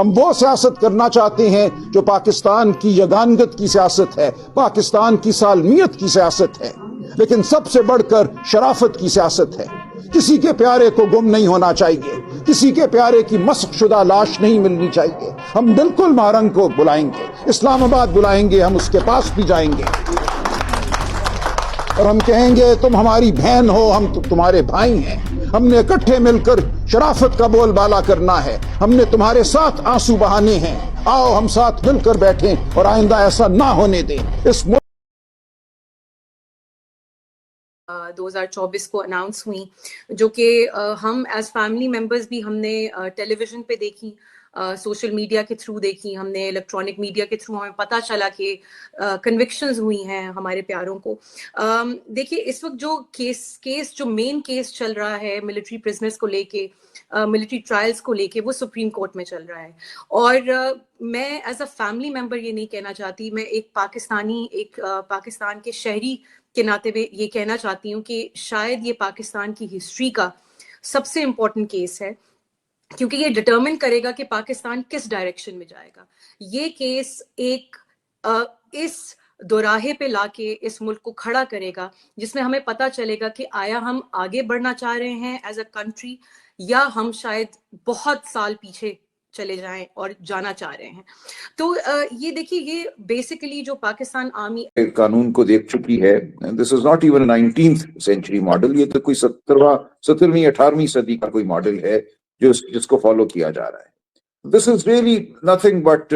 ہم وہ سیاست کرنا چاہتے ہیں جو پاکستان کی یگانگت کی سیاست ہے, پاکستان کی سالمیت کی سیاست ہے, لیکن سب سے بڑھ کر شرافت کی سیاست ہے. کسی کے پیارے کو گم نہیں ہونا چاہیے, کسی کے پیارے کی مسخ شدہ لاش نہیں ملنی چاہیے. ہم بالکل مہرنگ کو بلائیں گے, اسلام آباد بلائیں گے, ہم اس کے پاس بھی جائیں گے اور ہم کہیں گے تم ہماری بہن ہو, ہم تمہارے بھائی ہیں. ہم نے اکٹھے مل کر شرافت کا بول بالا کرنا ہے, ہم نے تمہارے ساتھ آنسو بہانے ہیں. آؤ ہم ساتھ مل کر بیٹھیں اور آئندہ ایسا نہ ہونے دیں. اس 2024 کو اناؤنس ہوئی, جو کہ ہم ایز فیملی ممبرز بھی ہم نے ٹیلی ویژن پہ دیکھی, سوشل میڈیا کے تھرو دیکھی, ہم نے الیکٹرانک میڈیا کے تھرو ہمیں پتہ چلا کہ کنوکشنز ہوئی ہیں ہمارے پیاروں کو. دیکھیے اس وقت جو کیس جو مین کیس چل رہا ہے ملٹری پرزنرز کو لے کے, ملٹری ٹرائلز کو لے کے, وہ سپریم کورٹ میں چل رہا ہے. اور میں ایز اے فیملی ممبر یہ نہیں کہنا چاہتی, میں ایک پاکستان کے شہری کے ناطے میں یہ کہنا چاہتی ہوں کہ شاید یہ پاکستان کی ہسٹری کا سب سے امپورٹنٹ کیس ہے, کیونکہ یہ ڈٹرمن کرے گا کہ پاکستان کس ڈائریکشن میں جائے گا. یہ کیس ایک اس دوراہے پہ لا کے اس ملک کو کھڑا کرے گا جس میں ہمیں پتہ چلے گا کہ آیا ہم آگے بڑھنا چاہ رہے ہیں ایز اے کنٹری, یا ہم شاید بہت سال پیچھے چلے جائیں اور جانا چاہ رہے ہیں. تو یہ دیکھیے, یہ بیسیکلی جو پاکستان آرمی قانون کو دیکھ چکی ہے. This is not even 19th century model, یہ تو کوئی 17ویں 18ویں صدی کا کوئی ماڈل ہے جس کو فالو کیا جا رہا ہے. This is really nothing but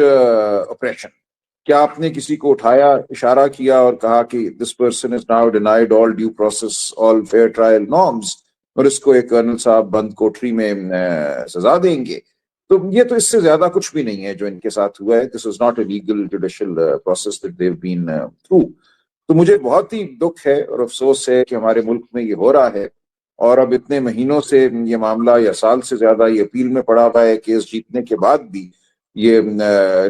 operation. کیا آپ نے کسی کو اٹھایا, اشارہ کیا اور کہا کہ this person is now denied all due process, all fair trial norms, اور اس کو ایک کرنل صاحب بند کوٹری میں سزا دیں گے؟ تو یہ تو اس سے زیادہ کچھ بھی نہیں ہے جو ان کے ساتھ ہوا ہے. This is not a legal judicial process that they've been through. تو مجھے بہت ہی دکھ ہے اور افسوس ہے کہ ہمارے ملک میں یہ ہو رہا ہے, اور اب اتنے مہینوں سے یہ معاملہ, یا سال سے زیادہ یہ اپیل میں پڑا ہوا ہے. کیس جیتنے کے بعد بھی یہ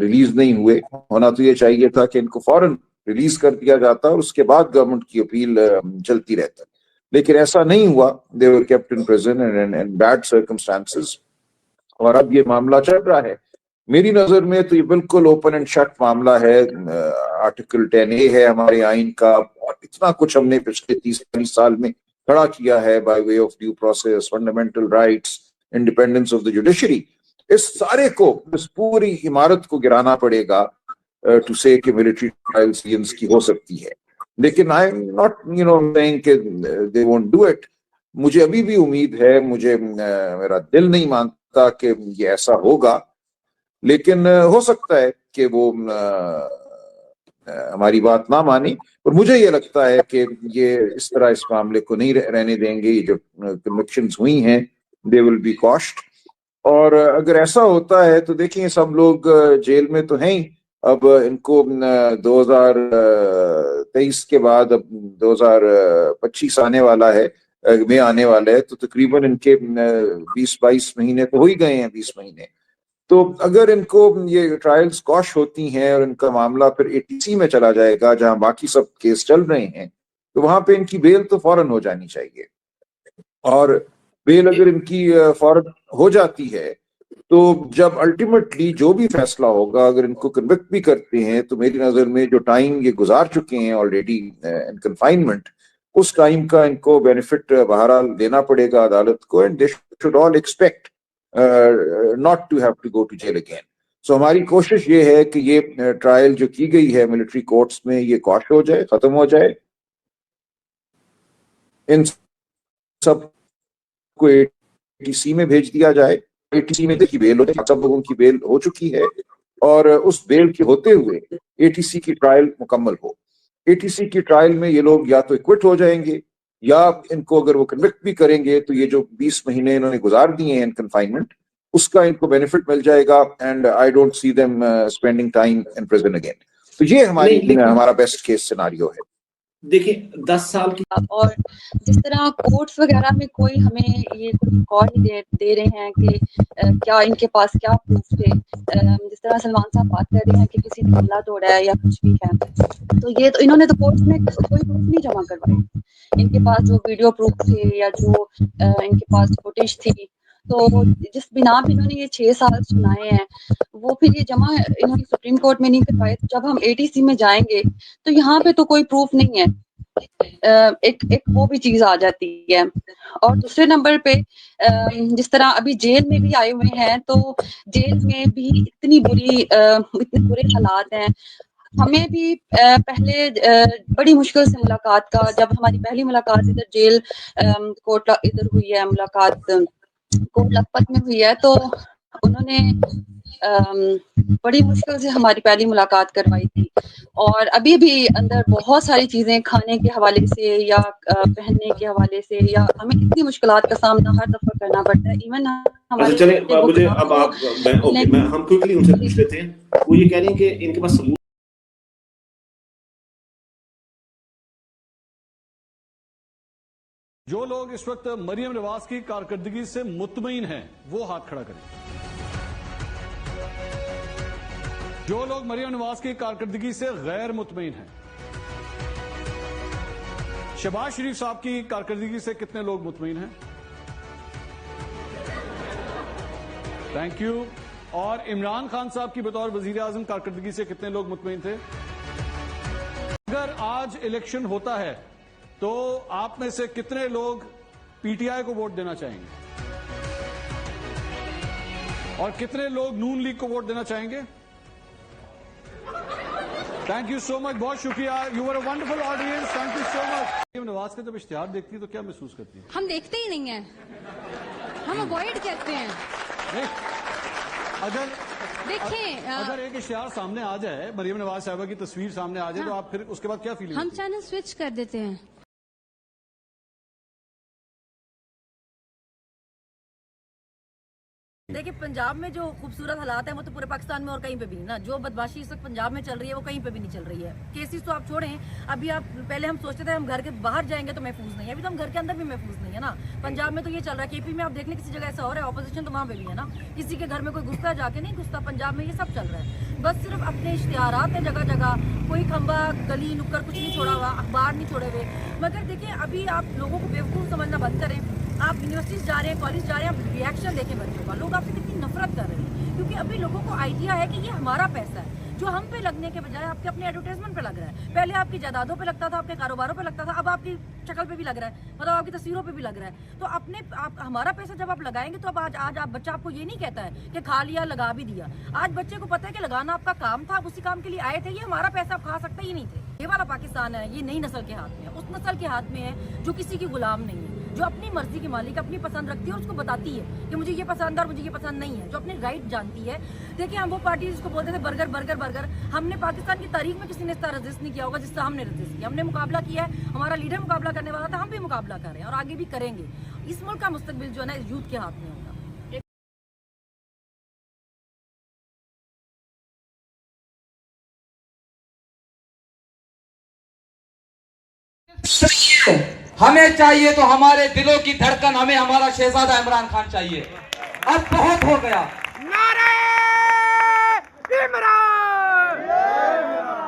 ریلیز نہیں ہوئے. ہونا تو یہ چاہیے تھا کہ ان کو فوراً ریلیز کر دیا جاتا اور اس کے بعد گورنمنٹ کی اپیل چلتی رہتا, لیکن ایسا نہیں ہوا. they were kept in prison and in bad circumstances. اور اب یہ معاملہ چل رہا ہے. میری نظر میں تو یہ بالکل اوپن اینڈ شٹ معاملہ ہے. آرٹیکل 10A ہے ہمارے آئین کا, اور اتنا کچھ ہم نے پچھلے 30-40 سال میں کھڑا کیا ہے by way of due process, fundamental rights, independence of the judiciary. اس سارے کو, اس پوری عمارت کو گرانا پڑے گا ٹو سے کہ ملٹری ٹرائلز کی ہو سکتی ہے. لیکن آئی ایم ناٹ saying کہ they won't do it. مجھے ابھی بھی امید ہے, میرا دل نہیں مانتا کہ یہ ایسا ہوگا, لیکن ہو سکتا ہے کہ وہ ہماری بات نہ مانے. اور مجھے یہ لگتا ہے کہ یہ اس طرح اس معاملے کو نہیں رہنے دیں گے. یہ جو کنوکشنز ہوئی ہیں they will be quashed. اور اگر ایسا ہوتا ہے تو دیکھیں, سب لوگ جیل میں تو ہیں. اب ان کو 2023 کے بعد اب 2025 آنے والا ہے, میں آنے والا ہے, تو تقریباً ان کے 20-22 مہینے تو ہو ہی گئے ہیں, 20 مہینے. تو اگر ان کو یہ ٹرائلز کوش ہوتی ہیں اور ان کا معاملہ پھر ATC میں چلا جائے گا جہاں باقی سب کیس چل رہے ہیں, تو وہاں پہ ان کی بیل تو فوراً ہو جانی چاہیے. اور بیل اگر ان کی فوراً ہو جاتی ہے تو جب الٹیمیٹلی جو بھی فیصلہ ہوگا, اگر ان کو کنوکٹ بھی کرتے ہیں, تو میری نظر میں جو ٹائم یہ گزار چکے ہیں آلریڈی ان کنفائنمنٹ, اس ٹائم کا ان کو بینیفٹ بہرحال دینا پڑے گا عدالت کو. And they should all expect not to have to go to jail again. So ہماری کوشش یہ ہے کہ یہ ٹرائل جو کی گئی ہے ملٹری کورٹس میں, یہ کوش ہو جائے, ختم ہو جائے. ان سب کو ATC میں بھیج دیا جائے. ATC میں کی بیل ہو جائے, سب لوگوں کی بیل ہو چکی ہے, اور اس بیل کے ہوتے ہوئے ATC کی ٹرائل مکمل ہو. ATC کی ٹرائل میں یہ لوگ یا تو ایکوٹ ہو جائیں گے, یا ان کو اگر وہ کنوکٹ بھی کریں گے تو یہ جو 20 مہینے انہوں نے گزار دیے ہیں ان کنفائنمنٹ, اس کا ان کو بینیفٹ مل جائے گا. And I don't see them spending time in prison again. تو یہ ہمارا بیسٹ کیس سیناریو ہے. دیکھیں 10 سال کی, اور جس طرح کورٹس وغیرہ میں کوئی ہمیں یہ کال نہیں دے رہے ہیں کہ کیا ان کے پاس کیا پروف تھے. جس طرح سلمان صاحب بات کر رہے ہیں کہ کسی نے حملہ توڑا ہے یا کچھ بھی ہے, تو یہ تو انہوں نے تو کورٹس میں کوئی پروف نہیں جمع کروائے. ان کے پاس جو ویڈیو پروف تھے یا جو ان کے پاس فوٹیج تھی, تو جس بنا پہ انہوں نے یہ 6 سال سنائے ہیں وہ پھر یہ جمع انہوں نے سپریم کورٹ میں نہیں کروائے. جب ہم ATC میں جائیں گے تو یہاں پہ تو کوئی پروف نہیں ہے, ایک وہ بھی چیز آ جاتی ہے. اور دوسرے نمبر پہ جس طرح ابھی جیل میں بھی آئے ہوئے ہیں تو جیل میں بھی اتنے برے حالات ہیں. ہمیں بھی پہلے بڑی مشکل سے ملاقات کا, جب ہماری پہلی ملاقات ادھر جیل کوٹ ادھر ہوئی ہے, ملاقات کوٹ لکھپت میں ہوئی ہے, تو انہوں نے بڑی مشکل سے ہماری پہلی ملاقات کروائی تھی. اور ابھی بھی اندر بہت ساری چیزیں کھانے کے حوالے سے یا پہننے کے حوالے سے, یا ہمیں اتنی مشکلات کا سامنا ہر دفعہ کرنا پڑتا ہے. ایون اچھا چلیں, مجھے اب آپ ہم کوئکلی ان سے پوچھ لیتے ہیں. وہ یہ کہہ رہی ہیں کہ ان کے پاس ثبوت, جو لوگ اس وقت مریم نواز کی کارکردگی سے مطمئن ہیں وہ ہاتھ کھڑا کریں. جو لوگ مریم نواز کی کارکردگی سے غیر مطمئن ہیں. شہباز شریف صاحب کی کارکردگی سے کتنے لوگ مطمئن ہیں؟ Thank you. اور عمران خان صاحب کی بطور وزیر اعظم کارکردگی سے کتنے لوگ مطمئن تھے؟ اگر آج الیکشن ہوتا ہے تو آپ میں سے کتنے لوگ PTI کو ووٹ دینا چاہیں گے اور کتنے لوگ نون لیگ کو ووٹ دینا چاہیں گے؟ تھینک یو سو مچ, بہت شکریہ. You are a wonderful audience, thank you so much. Maryam Nawaz کا جب اشتہار دیکھتی ہے تو کیا محسوس کرتی ہے؟ ہم دیکھتے ہی نہیں ہیں, ہم اوائڈ کرتے ہیں. اگر ایک اشتہار سامنے آ جائے, مریم نواز صاحبہ کی تصویر سامنے آ جائے, تو آپ پھر اس کے بعد کیا فیلنگ؟ ہم چینل سوئچ کر دیتے ہیں. دیکھیں پنجاب میں جو خوبصورت حالات ہیں وہ تو پورے پاکستان میں اور کہیں پہ بھی نہیں نا. جو بدماشی اس وقت پنجاب میں چل رہی ہے وہ کہیں پہ بھی نہیں چل رہی ہے. کیسز تو آپ چھوڑیں, ابھی آپ پہلے ہم سوچتے تھے ہم گھر کے باہر جائیں گے تو محفوظ نہیں ہے, ابھی تو ہم گھر کے اندر بھی محفوظ نہیں ہے نا. پنجاب میں تو یہ چل رہا ہے. KP میں آپ دیکھ لیں کسی جگہ ایسا ہو رہا ہے, اپوزیشن تو وہاں پہ بھی ہے نا, کسی کے گھر میں کوئی گھستا جا کے نہیں گھستا. پنجاب میں یہ سب چل رہا ہے. بس صرف اپنے اشتہارات ہیں جگہ جگہ, کوئی کھمبا گلی نکر کچھ نہیں چھوڑا ہوا, اخبار نہیں چھوڑے ہوئے. مگر دیکھیں ابھی آپ لوگوں کو بیوقوف سمجھنا بند کریں. آپ یونیورسٹیز جا رہے ہیں, کالج جا رہے ہیں, آپ ریئیکشن دیکھیں بچوں کا. لوگ آپ سے کتنی نفرت کر رہے ہیں کیونکہ ابھی لوگوں کو آئیڈیا ہے کہ یہ ہمارا پیسہ ہے جو ہم پہ لگنے کے بجائے آپ کے اپنے ایڈورٹائزمنٹ پہ لگ رہا ہے. پہلے آپ کی جائیدادوں پہ لگتا تھا, آپ کے کاروباروں پہ لگتا تھا, اب آپ کی شکل پہ بھی لگ رہا ہے, مطلب آپ کی تصویروں پہ بھی لگ رہا ہے. تو اپنے ہمارا پیسہ جب آپ لگائیں گے تو اب آج آپ بچہ آپ کو یہ نہیں کہتا ہے کہ کھا لیا لگا بھی دیا. آج بچے کو پتہ ہے کہ لگانا آپ کا کام تھا, آپ اسی کام کے لیے آئے تھے. یہ ہمارا پیسہ آپ کھا سکتے ہی نہیں تھے. یہ والا پاکستان ہے, یہ نئی نسل کے ہاتھ میں ہے. اس نسل کے ہاتھ میں ہے جو کسی کی غلام نہیں ہے, جو اپنی مرضی کی مالک, اپنی پسند رکھتی ہے اور اس کو بتاتی ہے کہ مجھے یہ پسند ہے اور مجھے یہ پسند نہیں ہے, جو اپنے رائٹ جانتی ہے. دیکھیں ہم وہ پارٹی جس کو بولتے تھے برگر برگر برگر, ہم نے پاکستان کی تاریخ میں کسی نے اس طرح رجسٹ نہیں کیا ہوگا جس طرح ہم نے رجسٹ کیا. ہم نے مقابلہ کیا ہے, ہمارا لیڈر مقابلہ کرنے والا تھا, ہم بھی مقابلہ کر رہے ہیں اور آگے بھی کریں گے. اس ملک کا مستقبل جو ہے نا اس یوتھ کے ہاتھ میں ہوگا. ہمیں چاہیے تو ہمارے دلوں کی دھڑکن, ہمیں ہمارا شہزادہ عمران خان چاہیے. اب بہت ہو گیا. نعرہ عمران,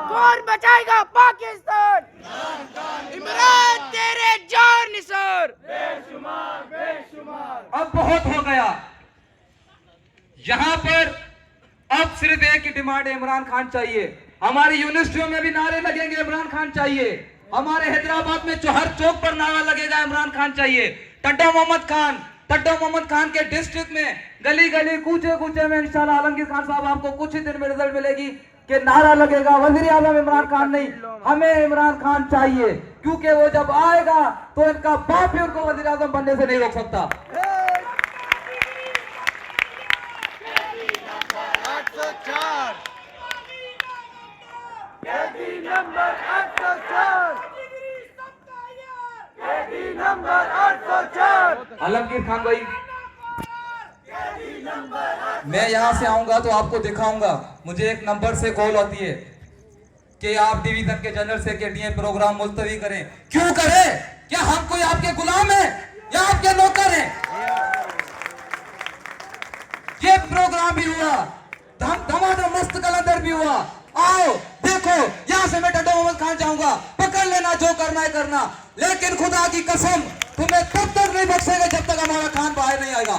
کون بچائے گا پاکستان؟ عمران تیرے جان نثار, بے شمار بے شمار. اب بہت ہو گیا. یہاں پر اب صرف ایک ہی ڈیمانڈ ہے, عمران خان چاہیے. ہماری یونیورسٹیوں میں بھی نعرے لگیں گے, عمران خان چاہیے. ہمارے حیدرآباد میں ہر چوک پر نعرہ لگے گا, عمران خان چاہیے. ٹڈو محمد خان کے ڈسٹرکٹ میں گلی گلی کوچے کوچے میں انشاءاللہ عالمگیر خان صاحب آپ کو کچھ ہی دن میں رزلٹ ملے گی کہ نعرہ لگے گا وزیر اعظم عمران خان نہیں, ہمیں عمران خان چاہیے. کیونکہ وہ جب آئے گا تو ان کا باپ بھی ان کو وزیر اعظم بننے سے نہیں روک سکتا. عالمگیر خان بھائی, میں یہاں سے آؤں گا تو آپ کو دکھاؤں گا. مجھے ایک نمبر سے کال ہوتی ہے کہ آپ ڈویژن کے جنرل سیکرٹری پروگرام ملتوی کریں. کیوں کریں؟ کیا ہم کوئی آپ کے غلام ہیں یا آپ کے نوکر ہیں؟ یہ پروگرام بھی ہوا, دھمادھم مست کلندر بھی ہوا. آؤ دیکھو, یہاں سے میں ٹڈو محمد خان جاؤں گا, پکڑ لینا, جو کرنا ہے کرنا, لیکن خدا کی قسم تمہیں تب تک نہیں بخشے گا جب تک ہمارا خان باہر نہیں آئے گا.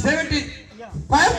75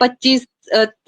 25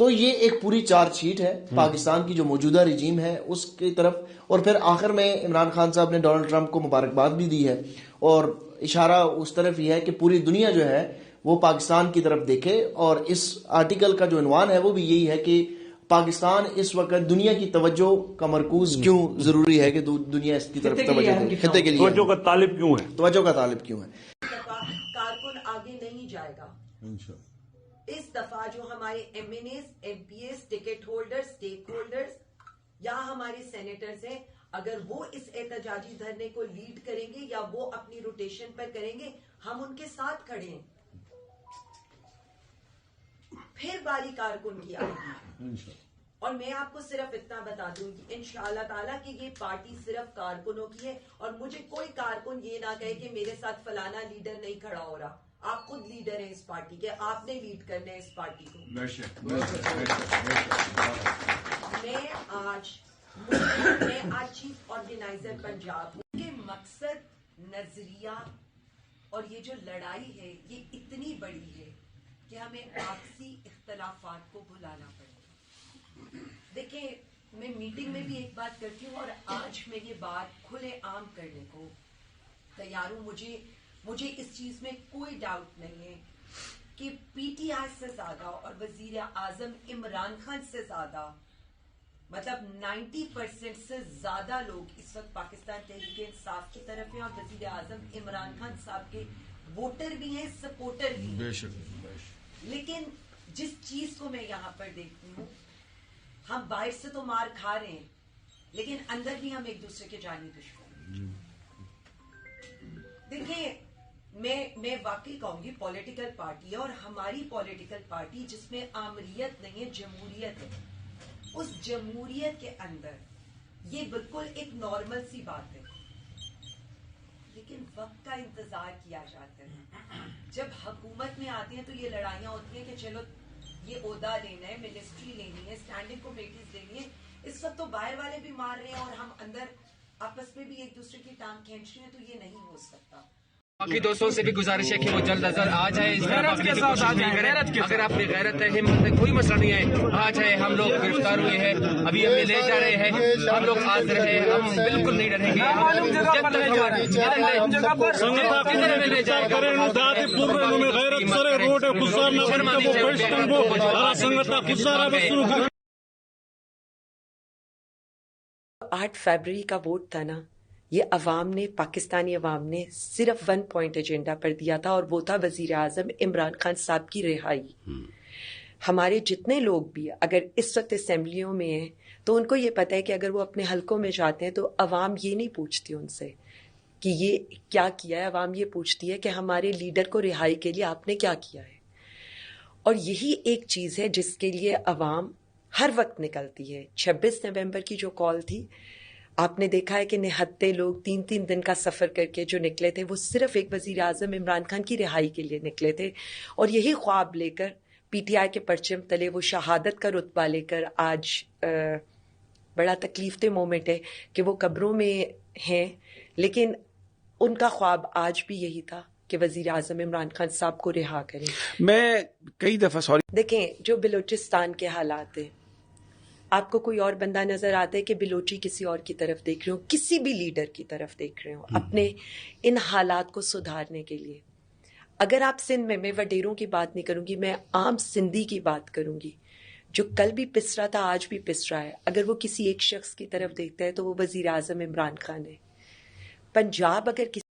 تو یہ ایک پوری چارج شیٹ ہے پاکستان کی جو موجودہ رجیم ہے اس کی طرف. اور پھر آخر میں عمران خان صاحب نے ڈونلڈ ٹرمپ کو مبارکباد بھی دی ہے اور اشارہ اس طرف یہ ہے کہ پوری دنیا جو ہے وہ پاکستان کی طرف دیکھے. اور اس آرٹیکل کا جو عنوان ہے وہ بھی یہی ہے کہ پاکستان اس وقت دنیا کی توجہ کا مرکوز کیوں ضروری ہے کہ دنیا اس کی طرف توجہ دے, خطے کے لیے توجہ کا طالب کیوں ہے, توجہ کا طالب کیوں ہے. کارکن آگے نہیں جائے گا اس دفعہ. جو ہمارے M N As, M P As, ticket holder, stakeholders یا ہمارے سینیٹرز ہیں, اگر وہ اس احتجاجی دھرنے کو لیڈ کریں گے یا وہ اپنی روٹیشن پر کریں گے, ہم ان کے ساتھ کھڑے ہیں. پھر باری کارکن کی آئے گی. اور میں آپ کو صرف اتنا بتا دوں گی انشاءاللہ تعالیٰ کہ یہ پارٹی صرف کارکنوں کی ہے اور مجھے کوئی کارکن یہ نہ کہے کہ میرے ساتھ فلانا لیڈر نہیں کھڑا ہو رہا. آپ خود لیڈر ہیں اس پارٹی کے, آپ نے لیڈ کرنا ہے اس پارٹی کو. میں آج چیف آرگنائزر پنجاب ہوں. کہ مقصد, نظریہ اور یہ جو لڑائی ہے یہ اتنی بڑی ہے کہ ہمیں آپسی اختلافات کو بھلانا پڑے. دیکھیں, میں میٹنگ میں بھی ایک بات کرتی ہوں اور آج میں یہ بات کھلے عام کرنے کو تیار ہوں. مجھے اس چیز میں کوئی ڈاؤٹ نہیں ہے کہ پی ٹی آئی سے زیادہ اور وزیر اعظم عمران خان سے زیادہ, مطلب 90% سے زیادہ لوگ اس وقت پاکستان تحریک انصاف کی طرف ہیں اور وزیر اعظم عمران خان صاحب کے ووٹر بھی ہیں, سپورٹر بھی ہیں. لیکن جس چیز کو میں یہاں پر دیکھتی ہوں, ہم باہر سے تو مار کھا رہے ہیں لیکن اندر بھی ہم ایک دوسرے کے جانی دشمن ہیں. دیکھیں, میں واقعی کہوں گی پولیٹیکل پارٹی ہے اور ہماری پولیٹیکل پارٹی جس میں آمریت نہیں ہے, جمہوریت ہے. اس جمہوریت کے اندر یہ بالکل ایک نارمل سی بات ہے. لیکن وقت کا انتظار کیا جاتا ہے. جب حکومت میں آتے ہیں تو یہ لڑائیاں ہوتی ہیں کہ چلو یہ عہدہ لینا ہے, منسٹری لینی ہے, اسٹینڈنگ کمیٹیز لینی ہے. اس وقت تو باہر والے بھی مار رہے ہیں اور ہم اندر آپس میں بھی ایک دوسرے کی ٹانگ کھینچ رہے ہیں, تو یہ نہیں ہو سکتا. باقی دوستوں سے بھی گزارش ہے کہ وہ جلد از جلد آ جائے, اس طرح باقی کی کوشش نہیں کریں. اگر آپ نے غیرت ہے, ہمت ہے, کوئی مسئلہ نہیں ہے, آ جائے. ہم لوگ گرفتار ہوئے ہیں, ابھی ہمیں لے جا رہے ہیں, ہم لوگ حاضر ہیں, ہم بالکل نہیں ڈریں گے. آٹھ فیبروری کا ووٹ تھا نا, یہ عوام نے, پاکستانی عوام نے صرف 1 پوائنٹ ایجنڈا پر دیا تھا اور وہ تھا وزیر اعظم عمران خان صاحب کی رہائی. ہمارے جتنے لوگ بھی اگر اس وقت اسمبلیوں میں ہیں تو ان کو یہ پتہ ہے کہ اگر وہ اپنے حلقوں میں جاتے ہیں تو عوام یہ نہیں پوچھتی ان سے کہ یہ کیا کیا ہے. عوام یہ پوچھتی ہے کہ ہمارے لیڈر کو رہائی کے لیے آپ نے کیا کیا ہے. اور یہی ایک چیز ہے جس کے لیے عوام ہر وقت نکلتی ہے. 26 نومبر کی جو کال تھی, آپ نے دیکھا ہے کہ نہتے لوگ 3 دن کا سفر کر کے جو نکلے تھے وہ صرف ایک وزیر اعظم عمران خان کی رہائی کے لیے نکلے تھے. اور یہی خواب لے کر پی ٹی آئی کے پرچم تلے وہ شہادت کا رتبہ لے کر آج بڑا تکلیف دہ مومنٹ ہے کہ وہ قبروں میں ہیں, لیکن ان کا خواب آج بھی یہی تھا کہ وزیر اعظم عمران خان صاحب کو رہا کریں. میں کئی دفعہ دیکھیں, جو بلوچستان کے حالات ہیں, آپ کو کوئی اور بندہ نظر آتا ہے کہ بلوچی کسی اور کی طرف دیکھ رہے ہوں, کسی بھی لیڈر کی طرف دیکھ رہے ہوں اپنے ان حالات کو سدھارنے کے لیے. اگر آپ سندھ میں وڈیروں کی بات نہیں کروں گی, میں عام سندھی کی بات کروں گی جو کل بھی پس رہا تھا, آج بھی پس رہا ہے. اگر وہ کسی ایک شخص کی طرف دیکھتا ہے تو وہ وزیر اعظم عمران خان ہے. پنجاب اگر کسی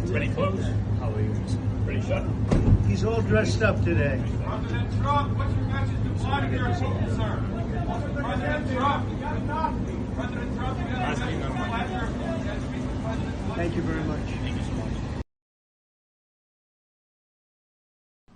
Pretty close. How are you? Pretty sharp. He's all dressed up today. President Trump, what's your message to Vladimir Putin, sir? President Trump. President Trump, you got a pleasure. Thank you very much. Thank you so much.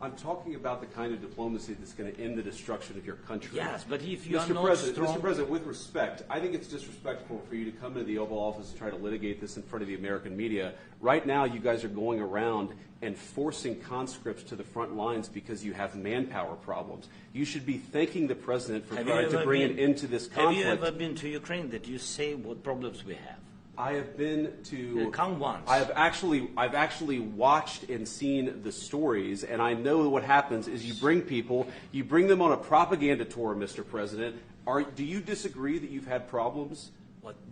I'm talking about the kind of diplomacy that's going to end the destruction of your country. Yes, but if you are Mr. not President, strong... Mr. President, with respect, I think it's disrespectful for you to come to the Oval Office and try to litigate this in front of the American media. Right now, you guys are going around and forcing conscripts to the front lines because you have manpower problems. You should be thanking the President for trying to bring an end to this conflict. Have you ever been to Ukraine that you say what problems we have? I have been to. Come once. I've actually watched and seen the stories, and I know what happens is you bring them on a propaganda tour, Mr. President. Do you disagree that you've had problems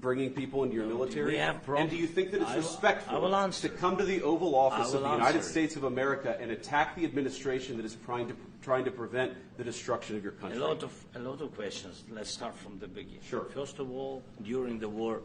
bringing people into your military? We have problems. And do you think that it's respectful to come to the Oval Office of the United States of America and attack the administration that is trying to prevent the destruction of your country? A lot of questions. Let's start from the beginning. Sure. First of all, during the war,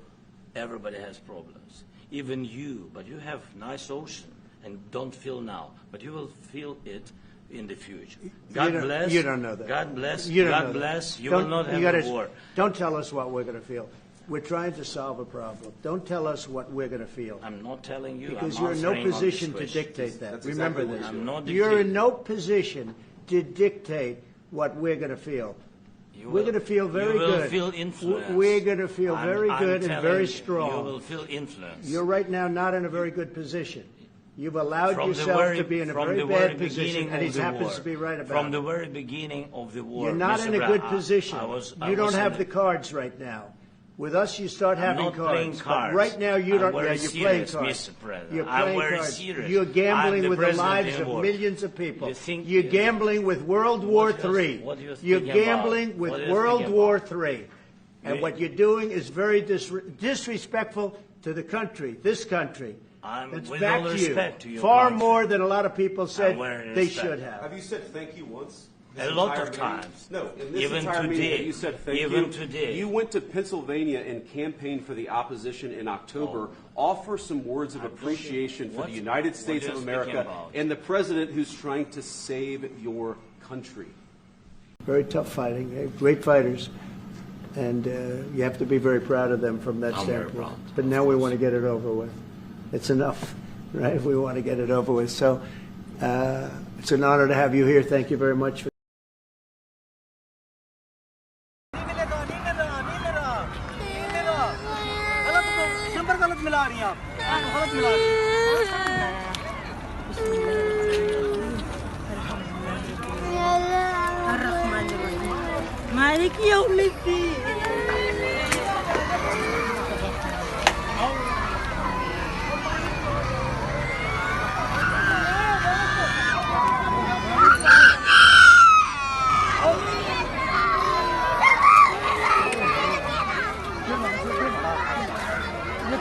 everybody has problems. Even you, but you have nice ocean and don't feel now, but you will feel it in the future. God bless. You don't know that. God bless. You don't God know bless. that. You will not have a war. Don't tell us what we're going to feel. We're trying to solve a problem. Don't tell us what we're going to feel. I'm not telling you. Because I'm you're in no answering position on to this dictate that. That's Remember exactly this. I'm not You're in dictating. no position to dictate what we're going to feel. We're going to feel very good. You will feel influence. We're going to feel very good and very strong. You will feel influence. You're right now not in a very good position. You've allowed yourself to be in a very bad position, and he happens to be right about it. From the very beginning of the war. You're not in a good position. You don't have the cards right now. With us, you start having not playing cards. cards. But right now, you don't. I'm very You're playing serious, cards. Mr. President. You're I'm playing very cards. serious. You're gambling I'm with the president lives in of war. millions of people. You're gambling with World War III. What are you You're thinking gambling about? with What are you World thinking War about? III. And what you're doing is very disrespectful to the country, this country. That's with back all to respect you. to your Far country. more than a lot of people said very they respect. should have. Have you said thank you once? A lot of times. No, in this Even entire meeting, today. you said thank you. Even today. You went to Pennsylvania and campaigned for the opposition in October. Offer some words of appreciation for the United States of America and the president who's trying to save your country. Very tough fighting, great fighters. And you have to be very proud of them from that I'm very standpoint. proud. But now we want to get it over with. It's enough, right? We want to get it over with. So it's an honor to have you here. Thank you very much. Malik yung liti.